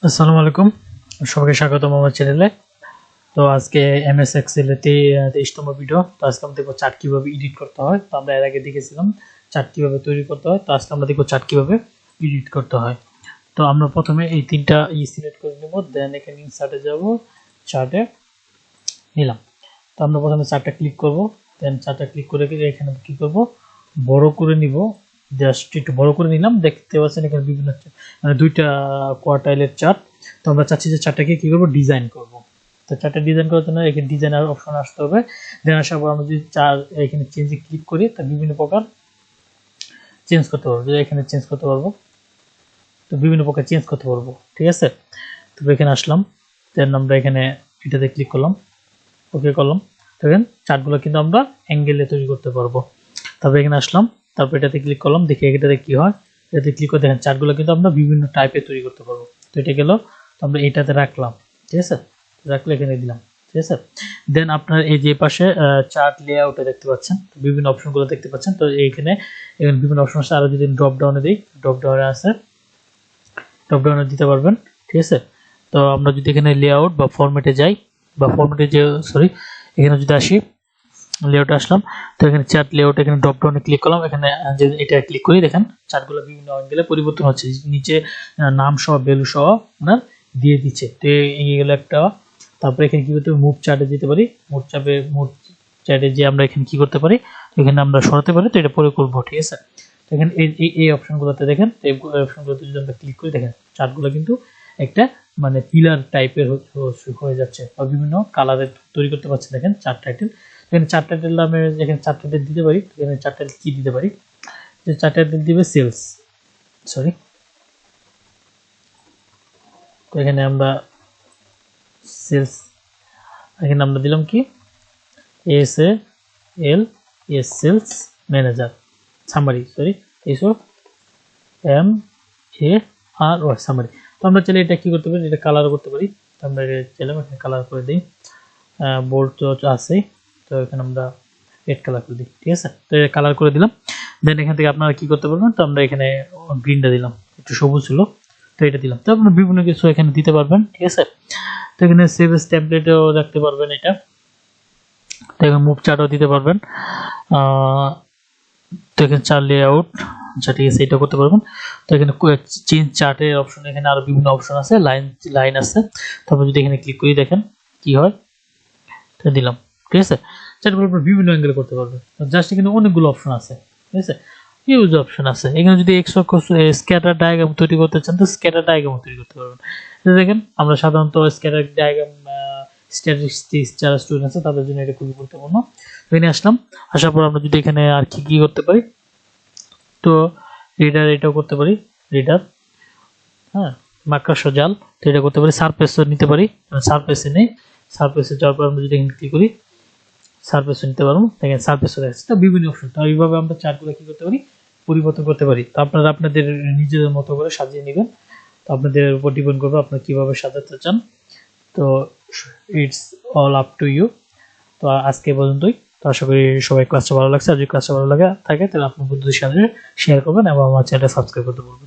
আসসালামু আলাইকুম, সবাইকে স্বাগতম আমার চ্যানেলে। তো আজকে এমএস এক্সেল এতে 23তম ভিডিও। তো আজকে আমরা দেখব চার্ট কিভাবে এডিট করতে হয়। তো আমরা এর আগে দেখেছিলাম চার্ট কিভাবে তৈরি করতে হয়। তো আজকে আমরা দেখব চার্ট কিভাবে এডিট করতে হয়। তো আমরা প্রথমে এই তিনটা সিলেক্ট করে নেব, দেন এখানে ইনসার্টে যাব, চার্টে নিলাম। তো আমরা প্রথমে চার্টটা ক্লিক করব, দেন চার্টটা ক্লিক করে এখানে কি করব, বড় করে নিব। জাস্ট একটু বড় করে নিলাম, দেখতে পাচ্ছেন এখানে বিভিন্ন মানে দুইটা কোয়ার্টাইলের চার্ট। তো আমরা চাচ্ছি যে চার্টটাকে কি করব, ডিজাইন করব। তো চার্টটা ডিজাইন করার জন্য এখানে ডিজাইনার অপশন আসতে হবে। দেন আসার পর আমরা যদি চার্ট এখানে চেঞ্জে ক্লিক করি, তা বিভিন্ন প্রকার চেঞ্জ করতে পারবো। যদি এখানে চেঞ্জ করতে পারবো, তো বিভিন্ন প্রকার চেঞ্জ করতে পারবো, ঠিক আছে। তো এখানে আসলাম, দেন আমরা এখানে এটাতে ক্লিক করলাম, ওকে করলাম। দেখেন চার্টগুলো কিন্তু আমরা অ্যাঙ্গেলে তৈরি করতে পারবো। তারপরে এখানে আসলাম, তারপর এটাতে ক্লিক করলাম, দেখি এটাতে কি হয়। এটাতে ক্লিক করে দেখেন চার্টগুলো কিন্তু আমরা বিভিন্ন টাইপে তৈরি করতে পারবো। তো এটা গেল, তো আমরা এটাতে রাখলাম, ঠিক আছে, রাখলে এখানে দিলাম, ঠিক আছে। দেন আপনার এই যে পাশে চার্ট লেআউটে দেখতে পাচ্ছেন, বিভিন্ন অপশনগুলো দেখতে পাচ্ছেন। তো এখানে বিভিন্ন অপশন আছে। আরো যদি ড্রপ ডাউনে দিই, ড্রপ ডাউনে আছে, ড্রপ ডাউনে দিতে পারবেন, ঠিক আছে। তো আমরা যদি এখানে লেআউট বা ফরম্যাটে যাই, বা ফরম্যাটে যে সরি এখানে যদি আসি, লেআউটে আসলাম, তো এখানে চার্ট লেআউট, এখানে ড্রপ ডাউনে ক্লিক করলাম, এখানে যে এটা ক্লিক করি, দেখেন চার্টগুলো বিভিন্ন অ্যাঙ্গেলে পরিবর্তন হচ্ছে, নিচে নাম সহ ভ্যালু সহ আপনার দিয়ে দিচ্ছে। তো এই গেল একটা। তারপরে এখানে কি করতে পারি, মুভ চার্টে যেতে পারি, মুভ চার্টে যে আমরা এখানে কি করতে পারি, এখানে আমরা সরাতে পারি। তো এটা পরে করবো, ঠিক আছে। তো এখানে এই অপশনগুলোতে দেখেন, এই অপশনগুলোতে যদি আমরা ক্লিক করি, দেখেন চার্টগুলো কিন্তু একটা মানে পিলার টাইপের হয়ে যাচ্ছে, বা বিভিন্ন কালারের তৈরি করতে পারছে। দেখেন চার্ট টাইটেল, এখানে চার্ট টাইটেল আমি এখানে চার্ট টাইটেল দিতে পারি। এখানে চার্ট টাইটেল কি দিতে পারি, যে চার্ট টাইটেল দিবে সেলস, সরি। তো এখানে আমরা সেলস, এখানে আমরা দিলাম কি, SAL sales manager summary, sorry SOMARY summary. তো আমরা চাইলে এটা কি করতে পারি, এটা কালার করতে পারি। তো আমরা চাইলাম এখানে কালার করে দিই, বোল্ড তো আছে, তো এখানে আমরা রেড কালার করে দিই, ঠিক আছে। তো এটা কালার করে দিলাম। দেন এখান থেকে আপনারা কি করতে পারবেন, তো আমরা এখানে গ্রিনটা দিলাম, একটু সবুজ ছিল, তো এটা দিলাম। তো আপনারা বিভিন্ন কিছু এখানে দিতে পারবেন, ঠিক আছে। তো এখানে সেভ এস টেমপ্লেটও রাখতে পারবেন এটা। তো এখানে মুভ চার্টও দিতে পারবেন। তো এখানে চার্ট লেআউট, আচ্ছা ঠিক আছে, এটা করতে পারবেন। তো এখানে চেঞ্জ চার্টের অপশন, এখানে আরো বিভিন্ন অপশন আছে, লাইন আছে। তারপর যদি এখানে ক্লিক করি, দেখেন কি হয়, তো দিলাম, ঠিক আছে। চার্টের উপর বিভিন্ন অ্যাঙ্গেল করতে পারবেন। জাস্ট এখানে অনেকগুলো অপশন আছে, ঠিক আছে, ইউজ অপশন আছে। এখানে যদি স্ক্যাটার ডায়াগ্রাম তৈরি করতে চান, তো স্ক্যাটার ডায়াগ্রাম তৈরি করতে পারবেন। দেখেন আমরা সাধারণত স্ক্যাটার ডায়াগ্রাম স্ট্যাটিস্টিক্স যারা স্টুডেন্ট আছে তাদের জন্য এটা খুবই গুরুত্বপূর্ণ। এখানে আসলাম, আসার পর আমরা যদি এখানে আর কি করতে পারি, তো রিডার এটাও করতে পারি, রিডার, হ্যাঁ, মাকড় জাল, তো এটা করতে পারি। সারফেসও নিতে পারি, সারফেসে নেই, সারফেসে যাওয়ার পর আমরা যদি এখানে ক্লিক করি, সারফেসও নিতে পারবো। দেখেন সারফেসও আছে। তো বিভিন্ন অপশন, তো এইভাবে আমরা চার্টগুলো কি করতে পারি, পরিবর্তন করতে পারি। তো আপনারা আপনাদের নিজেদের মতো করে সাজিয়ে নেবেন। তো আপনাদের উপর ডিপেন্ড করবে আপনারা কিভাবে সাজাতে চান। তো it's all up to you. তো আজকে পর্যন্তই। তো আশা করি সবাই ক্লাসটা ভালো লাগছে। আর যদি ক্লাসটা ভালো লাগে থাকে, তাহলে আপনার বন্ধুদের সাথে শেয়ার করবেন এবং আমার চ্যানেলটা সাবস্ক্রাইব করতে বলবেন।